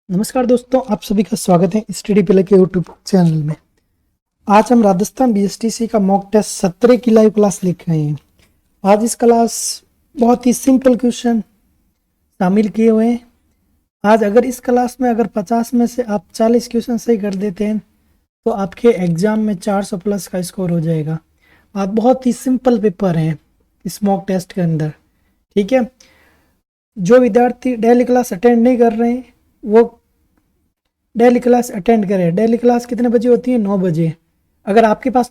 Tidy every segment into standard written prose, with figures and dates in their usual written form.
नमस्कार दोस्तों, आप सभी का स्वागत है स्टडी प्ले के यूट्यूब चैनल में। आज हम राजस्थान बीएसटीसी का मॉक टेस्ट 17 की लाइव क्लास लिख रहे हैं। आज इस क्लास बहुत ही सिंपल क्वेश्चन शामिल किए हुए हैं। आज अगर इस क्लास में अगर 50 में से आप 40 क्वेश्चन सही कर देते हैं तो आपके एग्जाम में 400 प्लस का स्कोर हो जाएगा। आज बहुत ही सिंपल पेपर है इस मॉक टेस्ट के अंदर, ठीक है। जो विद्यार्थी डेली क्लास अटेंड नहीं कर रहे हैं वो डेली क्लास अटेंड करें। डेली क्लास कितने बजे होती है? 9 बजे। अगर आपके पास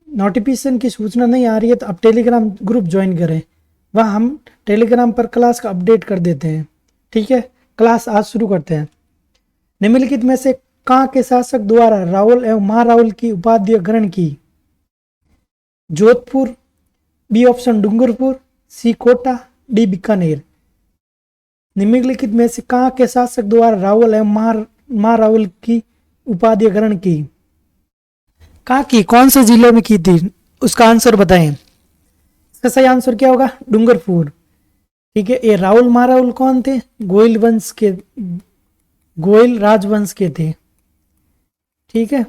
नोटिफिकेशन की सूचना नहीं आ रही है तो आप टेलीग्राम ग्रुप ज्वाइन करें। वहाँ हम टेलीग्राम पर क्लास का अपडेट कर देते हैं, ठीक है। क्लास आज शुरू करते हैं। निम्नलिखित में से कहाँ के शासक द्वारा राहुल एवं महाराहुल की उपाधि ग्रहण की? जोधपुर, बी ऑप्शन डूंगरपुर, सी कोटा, डी बीकानेर। निम्नलिखित में से कहाँ के शासक द्वारा राहुल एवं महाराहुल की उपाधि ग्रहण की? कहाँ की, कौन से जिले में की थी, उसका आंसर बताएं। इसका सही आंसर क्या होगा? डूंगरपुर, ठीक है। ये राहुल महाराहुल कौन थे? गोयल राजवंश के थे, ठीक है।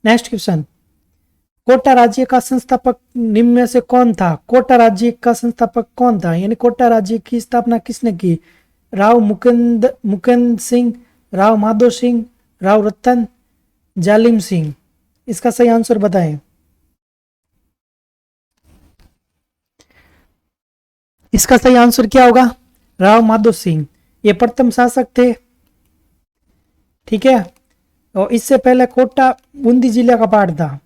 नेक्स्ट क्वेश्चन, कोटा राज्य का संस्थापक निम्न में से कौन था? कोटा राज्य का संस्थापक कौन था, यानी कोटा राज्य की स्थापना किसने की? राव मुकुंद सिंह, राव माधो सिंह, राव रतन, जालिम सिंह। इसका सही आंसर बताएं। इसका सही आंसर क्या होगा? राव माधो सिंह। ये प्रथम शासक थे, ठीक है। और इससे पहले कोटा बूंदी जिले का पार्ट था,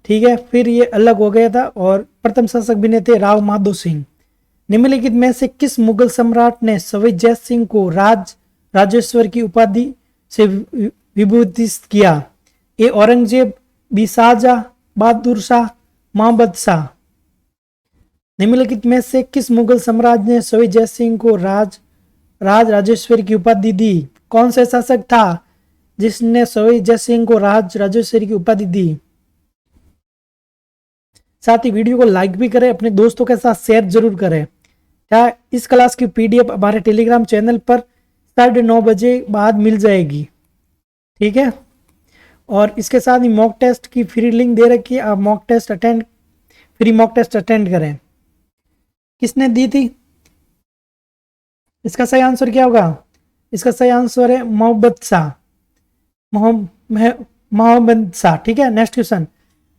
ठीक है। फिर ये अलग हो गया था और प्रथम शासक बने थे राव माधो सिंह। निम्नलिखित में से किस मुगल सम्राट ने सवाई जय सिंह को राजेश्वर की उपाधि से विभूषित किया? ए औरंगजेब, बी शाहजहां, बहादुर शाह, मोहम्मद शाह। निम्नलिखित में से किस मुगल सम्राट ने सवाई जय सिंह को राजेश्वर की उपाधि दी? कौन सा शासक था जिसने सवाई जय सिंह को राजेश्वर की उपाधि दी? साथ ही वीडियो को लाइक भी करें, अपने दोस्तों के साथ शेयर जरूर करें। क्या इस क्लास की पीडीएफ हमारे टेलीग्राम चैनल पर 9:30 बजे बाद मिल जाएगी, ठीक है। और इसके साथ ही मॉक टेस्ट की फ्री लिंक दे रखी है, आप फ्री मॉक टेस्ट अटेंड करें। किसने दी थी? इसका सही आंसर क्या होगा? इसका सही आंसर है मोहम्मद शाह, ठीक है। नेक्स्ट क्वेश्चन,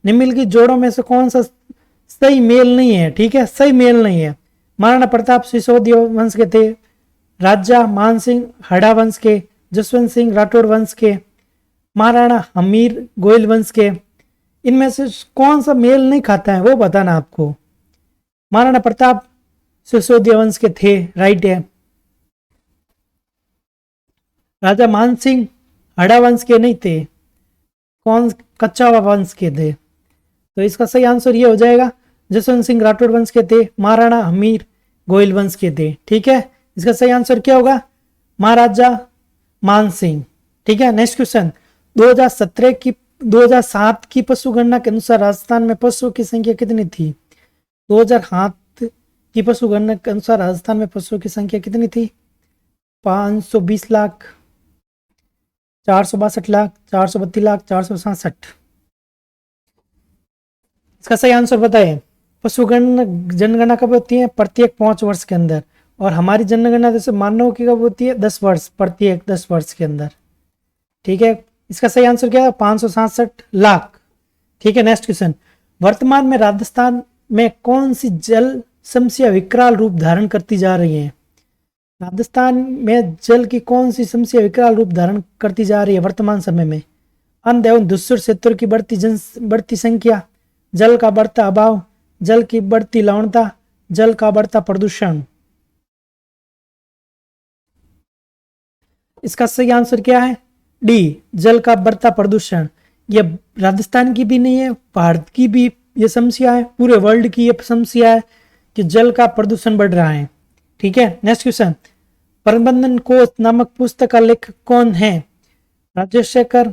निम्नलिखित जोड़ों में से कौन सा सही मेल नहीं है? ठीक है, सही मेल नहीं है। महाराणा प्रताप सिसोदिया वंश के थे, राजा मान सिंह हड़ा वंश के, जसवंत सिंह राठौड़ वंश के, महाराणा हमीर गोयल वंश के। इनमें से कौन सा मेल नहीं खाता है वो बताना आपको। महाराणा प्रताप सिसोदिया वंश के थे, राइट है। राजा मान सिंह हड़ा वंश के नहीं थे, कौन कच्चावा वंश के थे। तो इसका सही आंसर ये हो जाएगा, जसवंत सिंह राठौड़ वंश के थे, महाराणा हमीर गोयल वंश के थे, ठीक है। इसका सही आंसर क्या होगा? महाराजा मान सिंह, ठीक है। नेक्स्ट क्वेश्चन, 2007 की पशु गणना के अनुसार राजस्थान में पशुओं की संख्या कितनी थी? 2007 की पशु गणना के अनुसार राजस्थान में पशुओं की संख्या कितनी थी? 520 लाख, 462 लाख, 432 लाख, 467। इसका सही आंसर बताएं। पशु जनगणना कब होती है? प्रत्येक 5 वर्ष के अंदर। और हमारी जनगणना जैसे मानव की कब होती है? 10 वर्ष, प्रत्येक 10 वर्ष के अंदर, ठीक है। इसका सही आंसर क्या है? 567 लाख, ठीक है। नेक्स्ट क्वेश्चन, वर्तमान में राजस्थान में कौन सी जल समस्या विकराल रूप धारण करती जा रही है? राजस्थान में जल की कौन सी समस्या विकराल रूप धारण करती जा रही है वर्तमान समय में? अंध एवं धूसर क्षेत्रों की बढ़ती संख्या, जल का बढ़ता अभाव, जल की बढ़ती लवणता, जल का बढ़ता प्रदूषण। इसका सही आंसर क्या है? डी, जल का बढ़ता प्रदूषण। यह राजस्थान की भी नहीं है, भारत की भी ये समस्या है, पूरे वर्ल्ड की ये समस्या है कि जल का प्रदूषण बढ़ रहा है, ठीक है। नेक्स्ट क्वेश्चन, प्रबंधन कोश नामक पुस्तक का लेखक कौन है? राजेशेखर,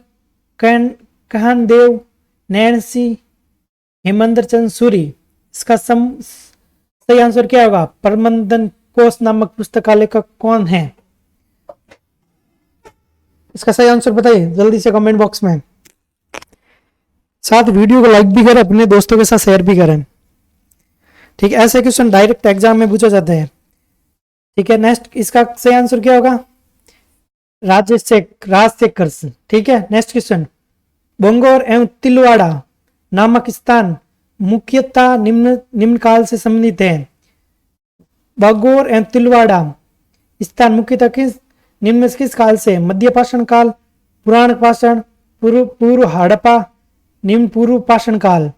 कहन देव, नैन सिंह, हेमंत चंद्र सूरी। इसका सही आंसर क्या होगा? प्रबंधन कोश नामक पुस्तकालय का कौन है? इसका सही आंसर बताइए जल्दी से कमेंट बॉक्स में। साथ वीडियो को लाइक भी करें, अपने दोस्तों के साथ शेयर भी करें। ठीक है, ऐसे क्वेश्चन डायरेक्ट एग्जाम में पूछे जाते हैं। ठीक है, नेक्स्ट इसका सही आंसर क्या होगा? राजशेखर। ठीक है, नेक्स्ट क्वेश्चन, बोंगोर एवं तिलवाड़ा नामक स्थान मुख्यतः निम्न काल से संबंधित है। बागोर एवं तिलवाड़ा स्थान मुख्यतः किस निम्न में से किस काल से? मध्य पाषाण काल, पुराण पाषाण, पूर्व हड़प्पा, निम्न पूर्व पाषाण काल।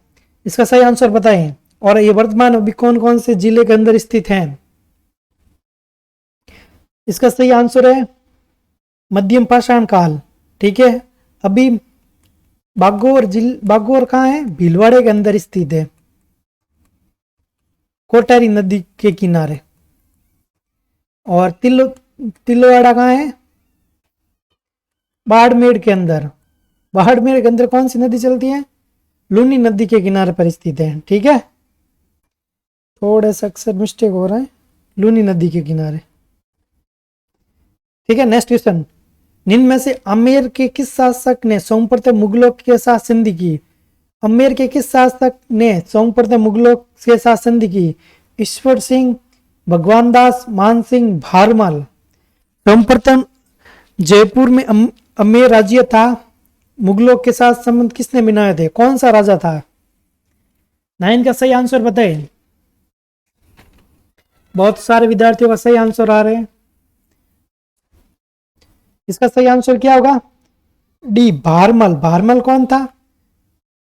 इसका सही आंसर बताएं। और ये वर्तमान अभी कौन कौन से जिले के अंदर स्थित हैं? इसका सही आंसर है मध्यम पाषाण काल। ठीक है, अभी बागोर कहाँ है? भीलवाड़े के अंदर स्थित है, कोटारी नदी के किनारे। और तिलवाड़ा कहाँ है? बाड़मेर के अंदर। बाड़मेर के अंदर कौन सी नदी चलती है? लूनी नदी के किनारे पर स्थित है। ठीक है, थोड़ा सा अक्सर मिस्टेक हो रहा है, लूनी नदी के किनारे। ठीक है, नेक्स्ट क्वेश्चन, निम्न में से आमेर के किस शासक ने सर्वप्रथम मुगलों के साथ संधि की? आमेर के किस शासक ने सर्वप्रथम मुगलों के साथ संधि की? ईश्वर सिंह, भगवान दास, मान सिंह, भारमल। सर्वप्रथम जयपुर में आमेर राज्य था, मुगलों के साथ संबंध किसने बनाए थे? कौन सा राजा था? 9 का सही आंसर बताएं। बहुत सारे विद्यार्थियों का सही आंसर आ रहे हैं। इसका सही आंसर क्या होगा? डी, भारमल। भारमल कौन था?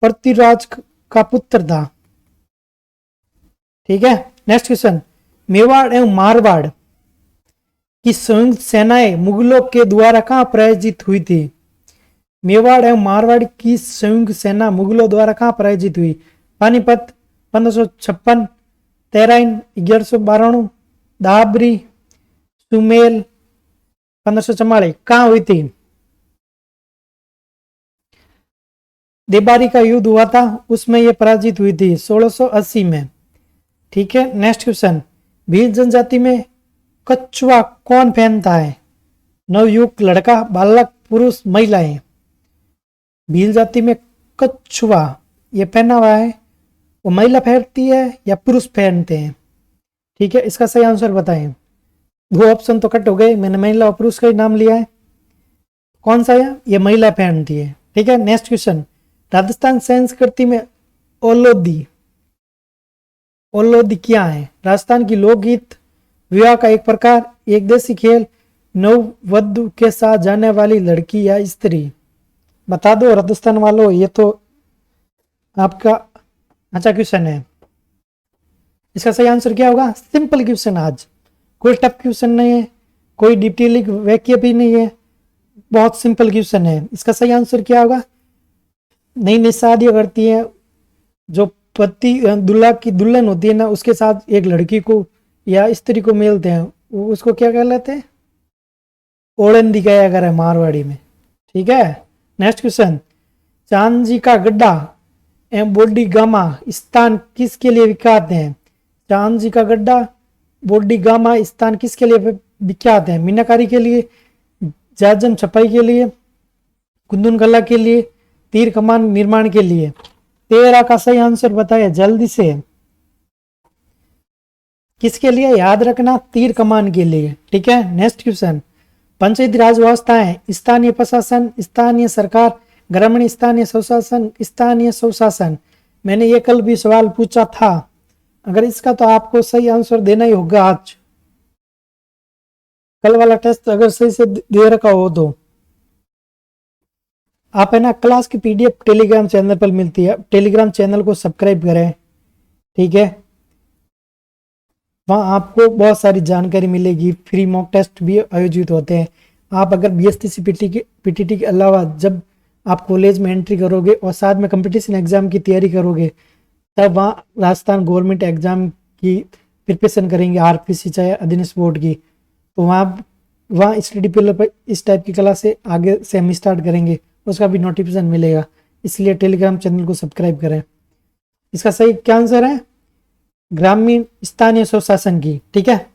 पृथ्वीराज का पुत्र था। ठीक है, नेक्स्ट क्वेश्चन, मेवाड़ एवं मारवाड़ की संयुक्त सेनाएं मुगलों के द्वारा कहां पराजित हुई थी? मेवाड़ एवं मारवाड़ की संयुक्त सेना मुगलों द्वारा कहां पराजित हुई? पानीपत 1556, तेराइन 1192, दाबरी, सुमेल 1544। कहां हुई थी? देबारी का युद्ध हुआ था, उसमें यह पराजित हुई थी 1680 में। ठीक है, नेक्स्ट क्वेश्चन, भील जनजाति में कछुआ कौन पहनता है? नवयुवक, लड़का, बालक, पुरुष, महिलाएं। भील जाति में कछुआ ये पहना हुआ है, वो महिला पहनती है या पुरुष पहनते हैं? ठीक है, इसका सही आंसर बताएं। 2 ऑप्शन तो कट हो गए, मैंने महिला और पुरुष का ही नाम लिया है। कौन सा है? ये महिला पहनती है। ठीक है, नेक्स्ट क्वेश्चन, राजस्थान संस्कृति में ओलोदी क्या है? राजस्थान की लोकगीत, विवाह का एक प्रकार, एक देसी खेल, नववधु के साथ जाने वाली लड़की या स्त्री। बता दो राजस्थान वालों, ये तो आपका अच्छा क्वेश्चन है। इसका सही आंसर क्या होगा? सिंपल क्वेश्चन, आज कोई टफ क्वेश्चन नहीं है, कोई डिटेलिंग वाक्य भी नहीं है, बहुत सिंपल क्वेश्चन है। इसका सही आंसर क्या होगा? नई नई शादियां करती है, जो पति दुल्हा की दुल्हन होती है ना, उसके साथ एक लड़की को या स्त्री को मिलते हैं, वो उसको क्या कहलाते हैं? ओलंदी कहा करे मारवाड़ी में। ठीक है, नेक्स्ट क्वेश्चन, चांदजी का गड्ढा एवं बोडी गामा स्थान किसके लिए विख्यात है? चांदजी का गड्ढा, बोडी गामा स्थान किसके लिए विख्यात है? मीनाकारी के लिए, जाजम छपाई के लिए, कुंदन कला के लिए, तीर कमान निर्माण के लिए। 13 का सही आंसर बताया जल्दी से। किसके लिए? याद रखना, तीर कमान के लिए। ठीक है, नेक्स्ट क्वेश्चन, पंचायती राज व्यवस्थाएं, स्थानीय प्रशासन, स्थानीय सरकार, ग्रामीण स्थानीय स्वशासन, स्थानीय स्वशासन। मैंने ये कल भी सवाल पूछा था, अगर इसका तो आपको सही आंसर देना ही होगा आज। कल वाला टेस्ट अगर सही से दे रखा हो तो आप है ना, क्लास की पीडीएफ टेलीग्राम चैनल पर मिलती है, टेलीग्राम चैनल को सब्सक्राइब करें। ठीक है, वहाँ आपको बहुत सारी जानकारी मिलेगी, फ्री मॉक टेस्ट भी आयोजित होते हैं। आप अगर बीएसटीसी पीटीटी के अलावा जब आप कॉलेज में एंट्री करोगे और साथ में कंपटीशन एग्जाम की तैयारी करोगे, तब वहाँ राजस्थान गवर्नमेंट एग्जाम की प्रिपरेशन करेंगे, आरपीसी चाहे अधीनस्थ बोर्ड की, तो वहाँ स्टडी पिलर पर इस टाइप की क्लास से आगे से हम स्टार्ट करेंगे, उसका भी नोटिफिकेशन मिलेगा। इसलिए टेलीग्राम चैनल को सब्सक्राइब करें। इसका सही क्या आंसर है? ग्रामीण स्थानीय स्वशासन की। ठीक है,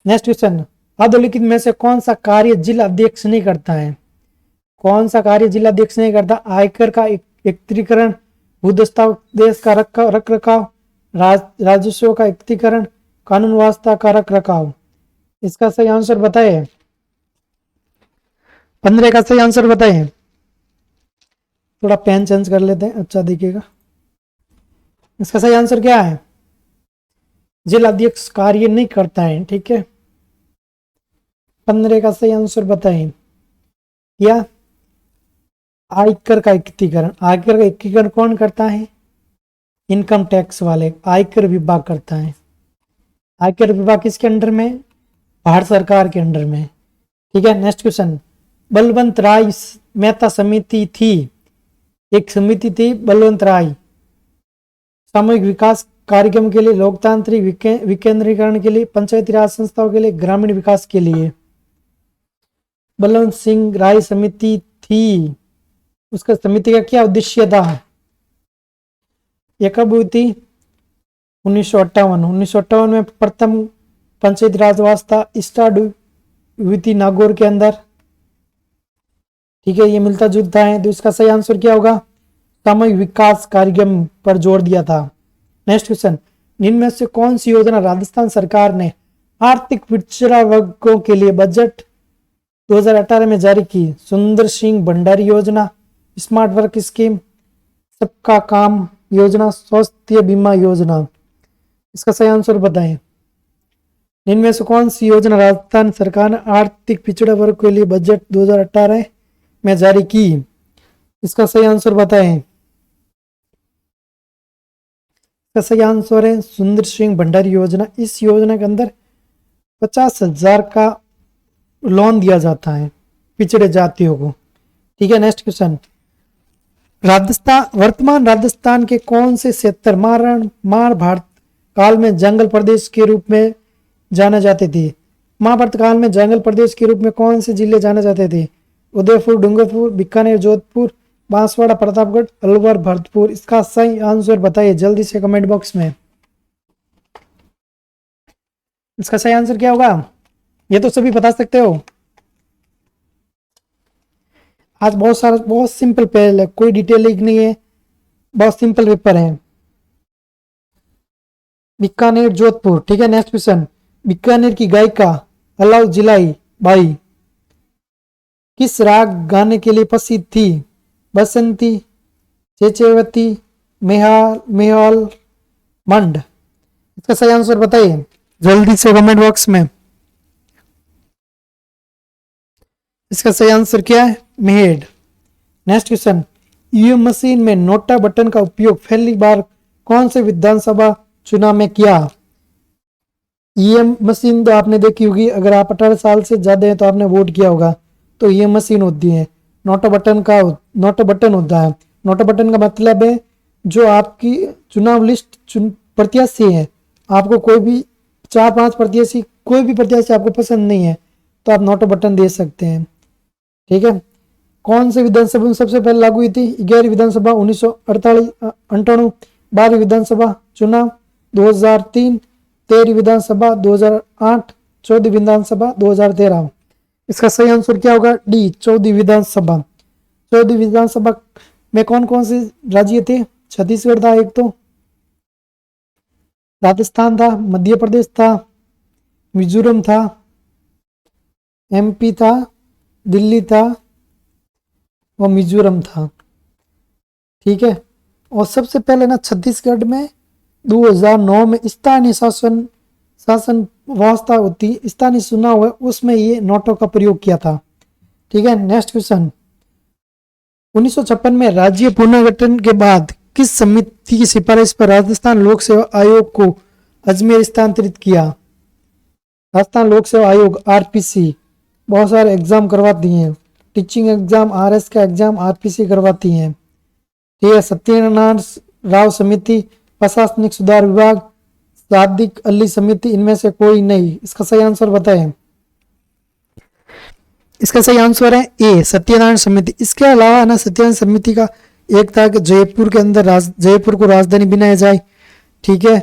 नेक्स्ट क्वेश्चन, अधोलिखित में से कौन सा कार्य जिला अध्यक्ष नहीं करता है? कौन सा कार्य जिला अध्यक्ष नहीं करता? आयकर का एकत्रीकरण, भूदस्तावेज का रख रखाव, राजस्व का एकत्रीकरण, कानून व्यवस्था का रख रखाव। इसका सही आंसर बताइए। 15 का सही आंसर बताइए। थोड़ा पेन चेंज कर लेते हैं, अच्छा दिखेगा। इसका सही आंसर क्या है? जिला अध्यक्ष कार्य नहीं करता है, ठीक है। 15 का सही आंसर बताइए। क्या? आयकर का एकत्रीकरण। आयकर का एकत्रीकरण कौन करता है? इनकम टैक्स वाले, आयकर विभाग करता है। आयकर विभाग किसके अंडर में? भारत सरकार के अंडर में, ठीक है। नेक्स्ट क्वेश्चन, बलवंत राय मेहता समिति थी, एक समिति थी बलवंत राय, सामूहिक विकास कार्यक्रम के लिए, लोकतांत्रिक विकेंद्रीकरण के लिए, पंचायती राज संस्थाओं के लिए, ग्रामीण विकास के लिए। बलवंत सिंह राय समिति थी, उसका समिति का क्या उद्देश्य था? यह कब हुई थी? 1958 में प्रथम पंचायती राज व्यवस्था स्टार्ट हुई थी नागौर के अंदर, ठीक है। ये मिलता जुलता है, तो इसका सही आंसर क्या होगा? सामूहिक विकास कार्यक्रम पर जोर दिया था। नेक्स्ट क्वेश्चन, इनमें से कौन सी योजना राजस्थान सरकार ने आर्थिक पिछड़ा वर्गों के लिए बजट 2018 में जारी की? सुंदर सिंह भंडारी योजना, स्मार्ट वर्क स्कीम, सबका काम योजना, स्वास्थ्य बीमा योजना। इसका सही आंसर बताएं। इनमें से कौन सी योजना राजस्थान सरकार ने आर्थिक पिछड़ा वर्ग के लिए बजट 2018 में जारी की? इसका सही आंसर बताएं। इसका सही आंसर है सुंदर सिंह भंडारी योजना। इस योजना के अंदर 50,000 का लोन दिया जाता है पिछड़े जातियों को, ठीक है। नेक्स्ट क्वेश्चन, वर्तमान राजस्थान के कौन से क्षेत्र महाभारत काल में जंगल प्रदेश के रूप में जाने जाते थे? महाभारत काल में जंगल प्रदेश के रूप में कौन से जिले जाने जाते थे? उदयपुर, डूंगरपुर, बीकानेर, जोधपुर, बांसवाड़ा, प्रतापगढ़, अलवर, भरतपुर। इसका सही आंसर बताइए जल्दी से कमेंट बॉक्स में। इसका सही आंसर क्या होगा? ये तो सभी बता सकते हो। आज बहुत सिंपल पहल है, कोई डिटेलिंग नहीं है, बहुत सिंपल पेपर है। बीकानेर, जोधपुर, ठीक है। नेक्स्ट क्वेश्चन, बीकानेर की गायिका अलाउ जिलाई बाई किस राग गाने के लिए प्रसिद्ध थी? बसंती, चेचेवती, मेहाल, मंड। इसका सही आंसर बताइए जल्दी से कमेंट बॉक्स में। इसका सही आंसर क्या है? Mahad. Next question, EVM machine में नोटा बटन का उपयोग पहली बार कौन से विधानसभा चुनाव में किया? ईवीएम मशीन तो आपने देखी होगी, अगर आप 18 साल से ज्यादा हैं तो आपने वोट किया होगा, तो ईवीएम मशीन होती है। नोटा बटन होता है। नोटा बटन का मतलब है जो आपकी चुनाव लिस्ट प्रत्याशी है, आपको कोई भी 4-5 प्रत्याशी, कोई भी प्रत्याशी आपको पसंद नहीं है तो आप नोटा बटन दे सकते हैं, ठीक है। कौन से विधानसभा में सबसे पहले लागू हुई थी? 11 विधानसभा 1998, 12 विधानसभा चुनाव 2003, 13 विधानसभा 2008, 14 विधानसभा 2013। इसका सही आंसर क्या होगा? डी, 14 विधानसभा। 14 विधानसभा में कौन कौन से राज्य थे? छत्तीसगढ़ था एक, तो राजस्थान था, मध्य प्रदेश था, मिजोरम था, एमपी था, दिल्ली था और मिजोरम था, ठीक है। और सबसे पहले ना छत्तीसगढ़ में 2009 में स्थानीय शासन व्यवस्था होती, स्थानीय चुनाव है, उसमें ये नोटों का प्रयोग किया था, ठीक है। नेक्स्ट क्वेश्चन, 1956 में राज्य पुनर्गठन के बाद किस समिति की सिफारिश पर राजस्थान लोक सेवा आयोग को अजमेर स्थानांतरित किया? राजस्थान लोक सेवा आयोग आरपीसी बहुत सारे एग्जाम करवाती हैं, टीचिंग एग्जाम, आरएस का एग्जाम आरपीसी करवाती हैं, ठीक है। सत्यनारायण राव समिति, प्रशासनिक सुधार विभाग, सादिक अली समिति, इनमें से कोई नहीं। इसका सही आंसर बताएं। इसका सही आंसर है ए, सत्यनारायण समिति। इसके अलावा ना सत्यनारायण समिति का एक था कि जयपुर के अंदर जयपुर को राजधानी बनाया जाए, ठीक है।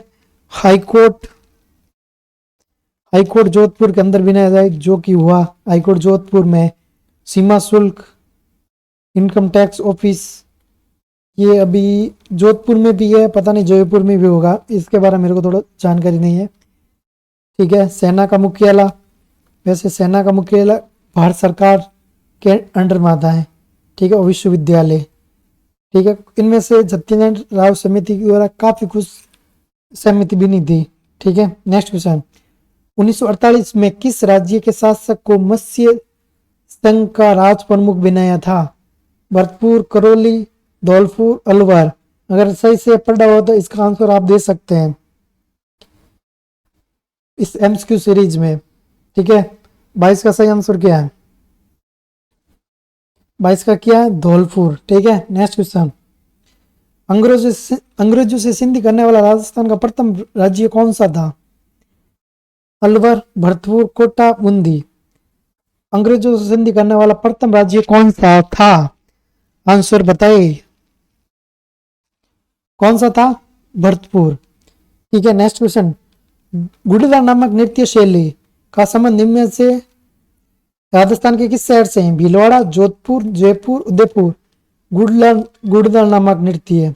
हाईकोर्ट जोधपुर के अंदर बनाया जाए, जो कि हुआ हाईकोर्ट जोधपुर में। सीमा शुल्क, इनकम टैक्स ऑफिस, ये अभी जोधपुर में भी है, पता नहीं जयपुर में भी होगा, इसके बारे में मेरे को थोड़ा जानकारी नहीं है। ठीक है, सेना का मुख्यालय, वैसे सेना का मुख्यालय भारत सरकार के अंडर में आता है। ठीक है, और विश्वविद्यालय। ठीक है, इनमें से सत्यनारायण राव समिति के द्वारा काफी कुछ समिति बनी थी। ठीक है, नेक्स्ट क्वेश्चन, 1948 में किस राज्य के शासक को मत्स्य संघ का राज प्रमुख बनाया था? भरतपुर, करौली, धौलपुर, अलवर। अगर सही से पढ़ा हो तो इसका आंसर आप दे सकते हैं इस एमसीक्यू सीरीज में। ठीक है, 22 का सही आंसर क्या है? 22 का क्या है? धौलपुर। ठीक है, नेक्स्ट क्वेश्चन, अंग्रेजों से संधि करने वाला राजस्थान का प्रथम राज्य कौन सा था? अलवर, भरतपुर, कोटा, बूंदी। अंग्रेजों से संधि करने वाला प्रथम राज्य कौन सा था? आंसर बताइए, कौन सा था? भरतपुर। ठीक है, नेक्स्ट क्वेश्चन, गुड़िया नामक नृत्य शैली का संबंध निम्न से राजस्थान के किस शहर से है? भीलवाड़ा, जोधपुर, जयपुर, उदयपुर। गुड़िया नामक नृत्य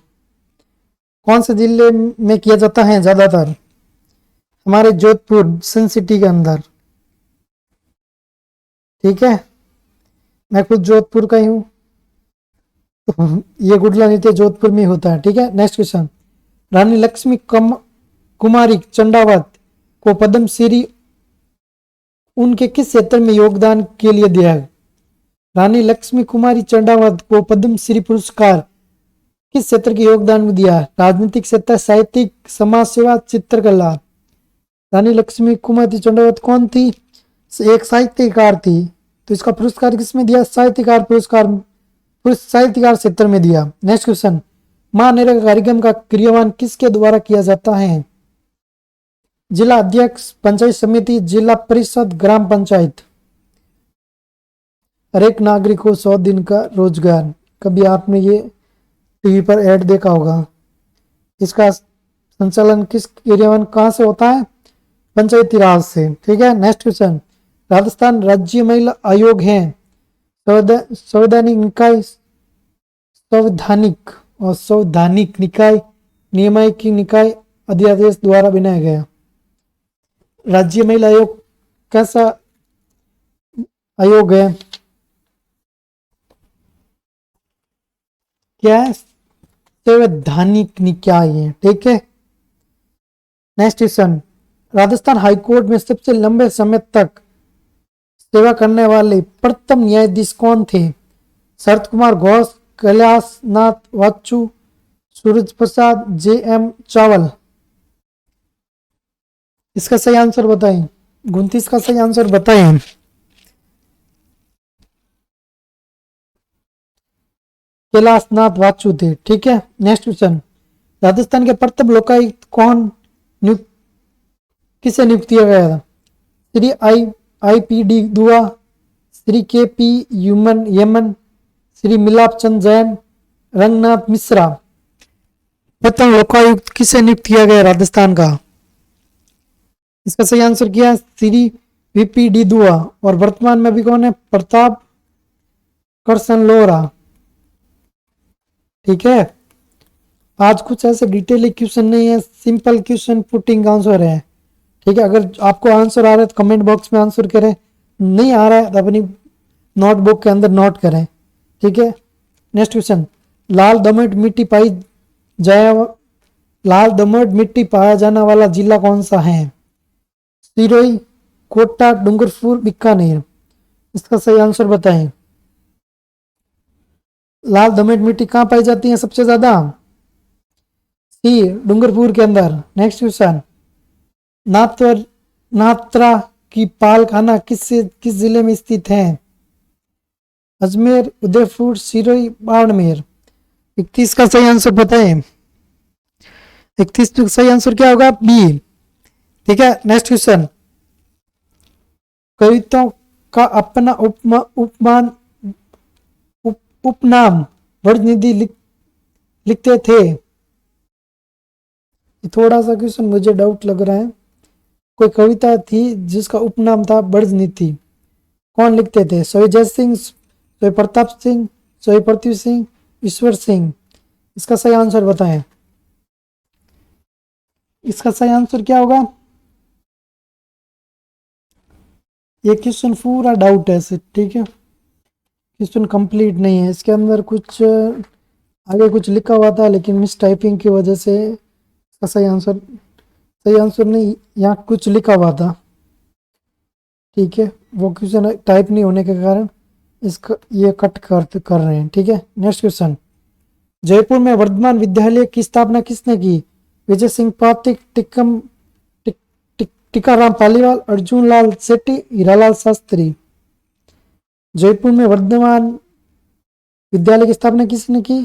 कौन से जिले में किया जाता है ज्यादातर? हमारे जोधपुर सन सिटी के अंदर। ठीक है, मैं खुद जोधपुर का ही हूं, तो ये गुड़िया नृत्य जोधपुर में होता है। ठीक है, नेक्स्ट क्वेश्चन, रानी लक्ष्मी कुमारी चंडावत को पद्म श्री उनके किस क्षेत्र में योगदान के लिए दिया? रानी लक्ष्मी कुमारी चंडावत को पद्म श्री पुरस्कार किस क्षेत्र के योगदान में दिया? राजनीतिक क्षेत्र, साहित्यिक, समाज सेवा, चित्रकला। रानी लक्ष्मी कुमारी चंडावत कौन थी? एक साहित्यकार थी, तो इसका पुरस्कार किसमें दिया? साहित्यकार पुरस्कार, साहित्यकार क्षेत्र में दिया। नेक्स्ट क्वेश्चन, महानरेगा कार्यक्रम का क्रियान्वयन किसके द्वारा किया जाता है? जिला अध्यक्ष, पंचायत समिति, जिला परिषद, ग्राम पंचायत। हर एक नागरिक को 100 दिन का रोजगार, कभी आपने ये टीवी पर ऐड देखा होगा। इसका संचालन किस क्रियान्वयन कहां से होता है? पंचायती राज से। ठीक है, नेक्स्ट क्वेश्चन, राजस्थान राज्य महिला आयोग है संवैधानिक निकाय, संवैधानिक निकाय, नियामक निकाय, अध्यादेश द्वारा बनाया गया। राज्य महिला आयोग कैसा आयोग है? क्या है? संवैधानिक निकाय है। ठीक है, नेक्स्ट क्वेश्चन, राजस्थान हाईकोर्ट में सबसे लंबे समय तक सेवा करने वाले प्रथम न्यायाधीश कौन थे? शरद कुमार घोष, कैलाश नाथ वाचु, सूरज प्रसाद, जे.एम. चावल। इसका सही आंसर बताएं, 29 का सही आंसर बताएं। कैलाश नाथ वाचु थे। ठीक है, नेक्स्ट क्वेश्चन, राजस्थान के प्रथम लोकायुक्त कौन किसे नियुक्त किया गया था? श्री आई.पी.डी. दुआ, श्री के.पी. यमन, श्री मिलाप चंद जैन, रंगनाथ मिश्रा। प्रथम लोकायुक्त किसे नियुक्त किया गया राजस्थान का? इसका सही आंसर किया श्री वी.पी.डी. दुआ। और वर्तमान में भी कौन है? प्रताप करसन लोहरा। ठीक है, आज कुछ ऐसे डिटेल क्वेश्चन नहीं है, सिंपल क्वेश्चन पुटिंग आंसर है। ठीक है, अगर आपको आंसर आ रहा है तो कमेंट बॉक्स में आंसर करें, नहीं आ रहा है तो अपनी नोटबुक के अंदर नोट करें। ठीक है, नेक्स्ट क्वेश्चन, लाल दोमट मिट्टी पाया जाने वाला जिला कौन सा है? सिरोही, कोटा, डूंगरपुर, बीकानेर। इसका सही आंसर बताएं। लाल दोमट मिट्टी कहां पाई जाती है सबसे ज्यादा? सी, डूंगरपुर के अंदर। नेक्स्ट क्वेश्चन, नात्रा की पालखाना किस जिले में स्थित है? अजमेर, उदयपुर, सिरोही, बाड़मेर। 31 का सही आंसर बताएं। 31 का सही आंसर क्या होगा? बी। ठीक है, नेक्स्ट क्वेश्चन, कविताओं का अपना उपनाम वर्णनिधि लिखते थे। थोड़ा सा क्वेश्चन मुझे डाउट लग रहा है, कोई कविता थी जिसका उपनाम था ब्रज नीति। कौन लिखते थे? सोई जय सिंह, सोई प्रताप सिंह, सोई पृथ्वी सिंह, ईश्वर सिंह। इसका सही आंसर बताएं। इसका सही आंसर क्या होगा? ये क्वेश्चन पूरा डाउट है से, ठीक है, क्वेश्चन कंप्लीट नहीं है। इसके अंदर कुछ आगे कुछ लिखा हुआ था लेकिन मिस टाइपिंग की वजह से इसका सही आंसर नहीं, यहाँ कुछ लिखा हुआ था, ठीक है, वो क्वेश्चन टाइप नहीं होने के कारण इसका ये कट कर रहे हैं, ठीक है। नेक्स्ट क्वेश्चन, जयपुर में वर्धमान विद्यालय की स्थापना किसने की? विजय सिंह पातिक, टीकाराम पालीवाल, अर्जुन लाल सेठी, हीरालाल शास्त्री। जयपुर में वर्धमान विद्यालय की स्थापना किसने की?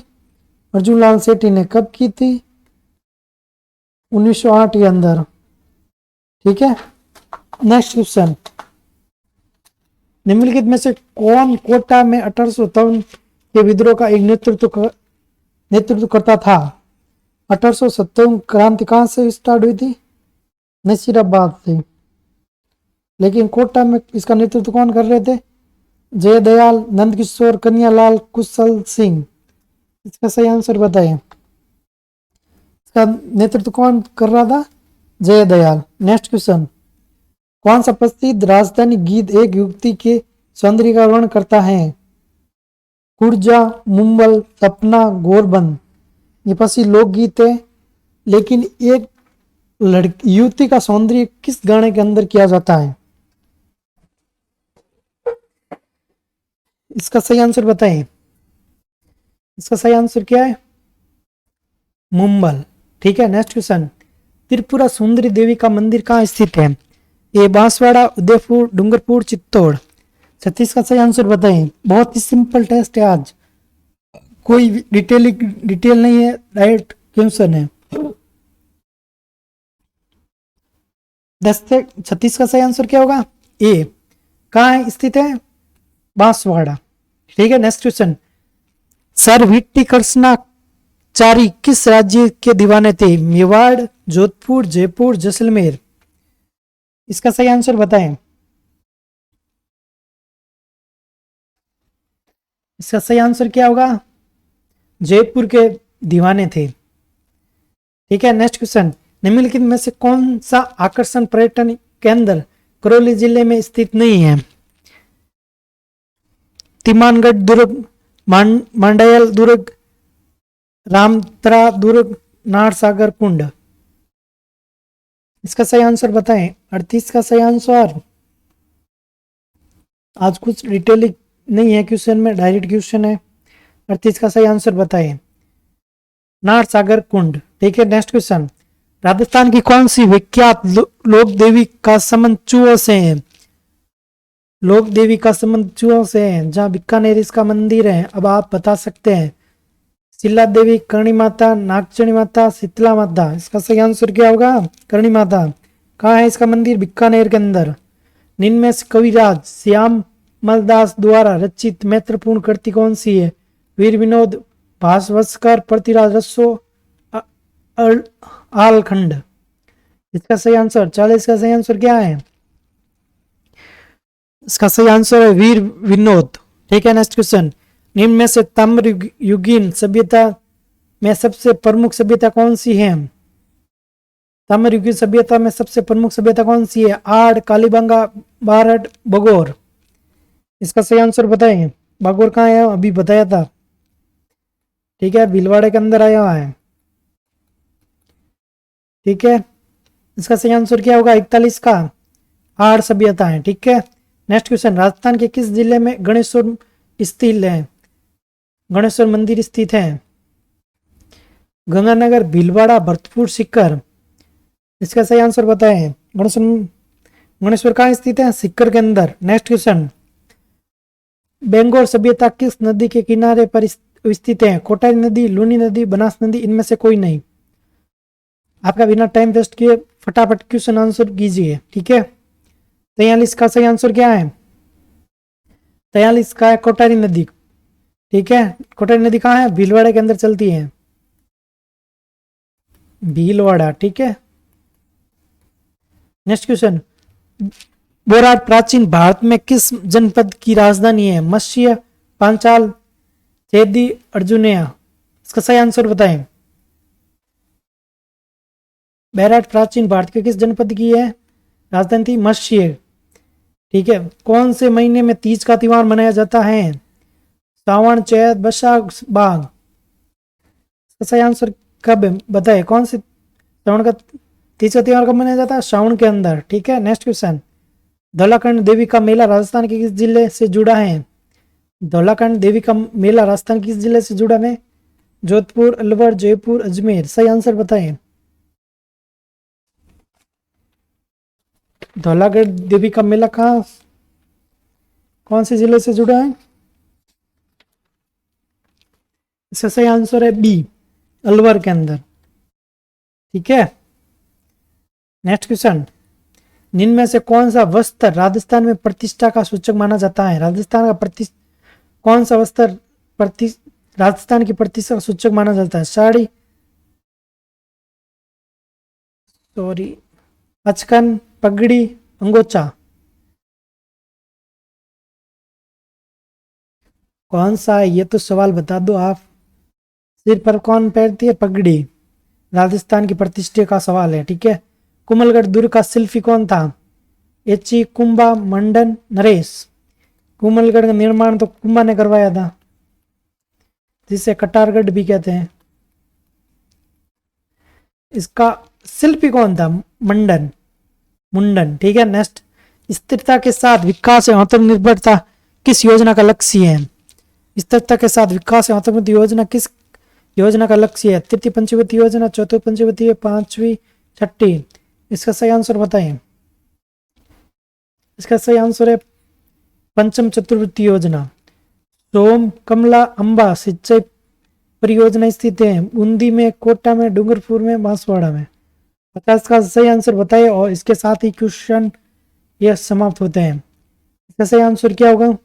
अर्जुन लाल सेठी ने। कब की थी? 1908 के अंदर, ठीक है। नेक्स्ट क्वेश्चन, निम्नलिखित में से कौन कोटा में 1857 के विद्रोह का एक नेतृत्व करता था? 1857 क्रांति कहां से स्टार्ट हुई थी? नसीराबाद से। लेकिन कोटा में इसका नेतृत्व कौन कर रहे थे? जयदयाल, नंदकिशोर, कन्यालाल, कुशल सिंह। इसका सही आंसर बताइए। इसका नेतृत्व कौन कर रहा था? जयदयाल। नेक्स्ट क्वेश्चन, कौन सा प्रसिद्ध राजधानी गीत एक युवती के सौंदर्य का वर्णन करता है? कुर्जा, मुंबल, सपना, गोरबंद। ये प्रसिद्ध लोकगीत है, लेकिन एक युवती का सौंदर्य किस गाने के अंदर किया जाता है? इसका सही आंसर बताएं। इसका सही आंसर क्या है? मुंबल, ठीक है। नेक्स्ट क्वेश्चन, त्रिपुरा सुंदरी देवी का मंदिर कहाँ स्थित है? ये बांसवाड़ा, उदयपुर, डूंगरपुर, चित्तौड़। 36 का सही आंसर बताएं। बहुत ही सिंपल टेस्ट है आज, कोई डिटेल नहीं है, राइट क्वेश्चन है। 36 का सही आंसर क्या होगा? ए। कहाँ स्थित है? बांसवाड़ा, ठीक है। Next question, sir VT Krishnamachari किस राज्य के दीवाने थे? मेवाड़, जोधपुर, जयपुर, जैसलमेर। इसका सही आंसर बताएं। इसका सही आंसर क्या होगा? जयपुर के दीवाने थे, ठीक है। नेक्स्ट क्वेश्चन, निम्नलिखित में से कौन सा आकर्षण पर्यटन केंद्र करौली जिले में स्थित नहीं है? तिमानगढ़ दुर्ग, मांडयल दुर्ग, रामतरा दुर्ग, नारसागर कुंड। इसका सही आंसर बताएं। 38 का सही आंसर। आज कुछ डिटेलिंग नहीं है क्वेश्चन में, डायरेक्ट क्वेश्चन है। 38 का सही आंसर बताएं। नारसागर कुंड, ठीक है। नेक्स्ट क्वेश्चन, राजस्थान की कौन सी विख्यात लोक देवी का संबंध चूहों से है? लोक देवी का संबंध चूहों से है, जहां बीकानेर इसका मंदिर है। अब आप बता सकते हैं, शिला देवी, करणी माता, नागचणी माता, शीतला माता। इसका सही आंसर क्या होगा? करणी माता। कहाँ है इसका मंदिर? बीकानेर के अंदर। निम्न में से कविराज श्याम मलदास द्वारा रचित महत्वपूर्ण कृति कौन सी है? वीर विनोद, भास्वस्कर, पृथ्वीराज रसो, आलखंड। इसका सही आंसर 40 का सही आंसर क्या है? इसका सही आंसर है वीर विनोद, ठीक है। नेक्स्ट क्वेश्चन, निम्न में से ताम्र युगीन सभ्यता में सबसे प्रमुख सभ्यता कौन सी है? ताम्र युगीन सभ्यता में सबसे प्रमुख सभ्यता कौन सी है? आड़, कालीबंगा, बारड, बगोर। इसका सही आंसर बताएं। बागोर कहाँ है? अभी बताया था, ठीक है, भीलवाड़े के अंदर आया हुआ है, ठीक है। इसका सही आंसर क्या होगा? 41 का आड़ सभ्यता है, ठीक है। नेक्स्ट क्वेश्चन, राजस्थान के किस जिले में गणेश्वर स्थित है? गणेश्वर मंदिर स्थित है? गंगानगर, भीलवाड़ा, भरतपुर, सीकर। इसका सही आंसर बताएं। गणेश्वर कहाँ स्थित है? सीकर के अंदर। नेक्स्ट क्वेश्चन, बेंगोर सभ्यता किस नदी के किनारे पर स्थित है? कोटाई नदी, लूनी नदी, बनास नदी। इनमें से कोई नहीं। आपका बिना टाइम वेस्ट किए फटाफट क्वेश्चन आंसर कीजिए, ठीक है। 43 का सही आंसर क्या है? 43 का है कोटारी नदी, ठीक है। कोटारी नदी कहाँ है? भीलवाड़ा के अंदर चलती है, भीलवाड़ा, ठीक है। नेक्स्ट क्वेश्चन, बोराट प्राचीन भारत में किस जनपद की राजधानी है? मत्स्य, पांचाल, चेदी, अर्जुनिया। इसका सही आंसर बताएं। बैराट प्राचीन भारत के किस जनपद की है राजधानी थी? मत्स्य। ठीक है। कौन से महीने में तीज का त्योहार मनाया जाता है? सावन, चैत, बैसाख, बाघ। इसका सही आंसर कब है बताए? कौन से श्रावण का तीज का त्योहार कब मनाया जाता है? श्रावण के अंदर। ठीक है। नेक्स्ट क्वेश्चन, धौलाकंड देवी का मेला राजस्थान के किस जिले से जुड़ा है? धौलाकंड देवी का मेला राजस्थान किस जिले से जुड़ा है? जोधपुर, अलवर, जयपुर, अजमेर। सही आंसर बताएं। धौलागढ़ देवी का मेला कहाँ, कौन से जिले से जुड़ा है? इसका सही आंसर है बी, अलवर के अंदर। ठीक है। नेक्स्ट क्वेश्चन, निम्न में से कौन सा वस्त्र राजस्थान में प्रतिष्ठा का सूचक माना जाता है? राजस्थान का कौन सा वस्त्र राजस्थान की प्रतिष्ठा का सूचक माना जाता है? साड़ी, सॉरी, अचकन, पगड़ी, अंगोछा। कौन सा है ये तो सवाल बता दो आप। सिर पर कौन पहनती है? पगड़ी। राजस्थान की प्रतिष्ठा का सवाल है। ठीक है। कुमलगढ़ दुर्ग का शिल्पी कौन था? एची, कुंभा, मंडन, नरेश। कुमलगढ़ का निर्माण तो कुंभा ने करवाया था, जिसे कटारगढ़ भी कहते हैं। इसका शिल्पी कौन था? मंडन, मुंडन। ठीक है। नेक्स्ट, स्थिरता के साथ विकास एवं आत्मनिर्भरता किस योजना का लक्ष्य है? स्थिरता के साथ विकास एवं आत्मनिर्भर योजना किस योजना का लक्ष्य है? तृतीय पंचवर्ती योजना, चौथी पंचवर्ती, पांचवी, छठी। इसका सही आंसर बताएं। इसका सही आंसर है पंचम चतुर्वर्ती योजना। सोम, कमला, अंबा सिंचाई परियोजना स्थित है बूंदी में, कोटा में, डूंगरपुर में, बांसवाड़ा में। 50 का सही आंसर बताइए और इसके साथ ही क्वेश्चन ये समाप्त होते हैं। इसका सही आंसर क्या होगा?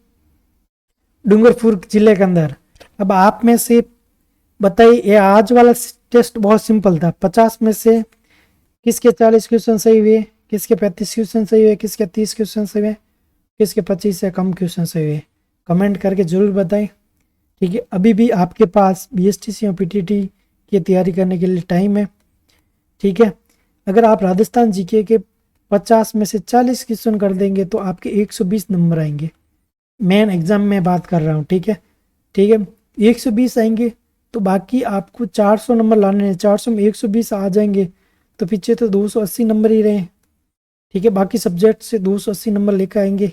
डूंगरपुर जिले के अंदर। अब आप में से बताइए, ये आज वाला टेस्ट बहुत सिंपल था। 50 में से किसके 40 क्वेश्चन सही हुए, किसके 35 क्वेश्चन सही हुए, किसके 30 क्वेश्चन सही हुए, किसके 25 से कम क्वेश्चन सही हुए? कमेंट करके जरूर बताएं। ठीक है। अभी भी आपके पास बीएसटीसी और पीटीटी की तैयारी करने के लिए टाइम है। ठीक है। अगर आप राजस्थान जीके के 50 में से 40 क्वेश्चन कर देंगे तो आपके 120 नंबर आएंगे। मेन एग्जाम में बात कर रहा हूँ। ठीक है। ठीक है। 120 आएंगे तो बाकी आपको 400 नंबर लाने हैं। 400 में 120 आ जाएंगे तो पीछे तो 280 नंबर ही रहे। ठीक है। बाकी सब्जेक्ट से 280 नंबर लेकर आएंगे।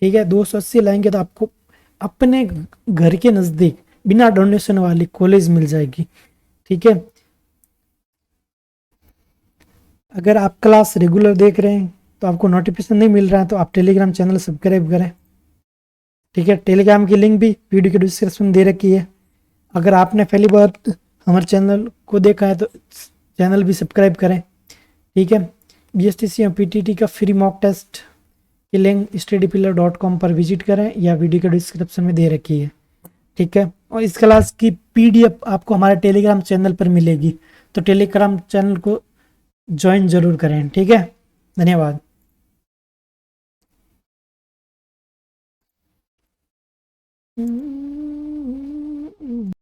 ठीक है। 280 लाएंगे तो आपको अपने घर के नज़दीक बिना डोनेशन वाली कॉलेज मिल जाएगी। ठीक है। अगर आप क्लास रेगुलर देख रहे हैं तो आपको नोटिफिकेशन नहीं मिल रहा है तो आप टेलीग्राम चैनल सब्सक्राइब करें। ठीक है। टेलीग्राम की लिंक भी वीडियो के डिस्क्रिप्शन में दे रखी है। अगर आपने पहली बार हमारे चैनल को देखा है तो चैनल भी सब्सक्राइब करें। ठीक है। बीएसटीसी और पीटीटी का फ्री मॉक टेस्ट की लिंक studypillar.com पर विजिट करें या वीडियो के डिस्क्रिप्शन में दे रखी है। ठीक है। और इस क्लास की पीडीएफ आपको हमारे टेलीग्राम चैनल पर मिलेगी, तो टेलीग्राम चैनल को ज्वाइन जरूर करें। ठीक है। धन्यवाद।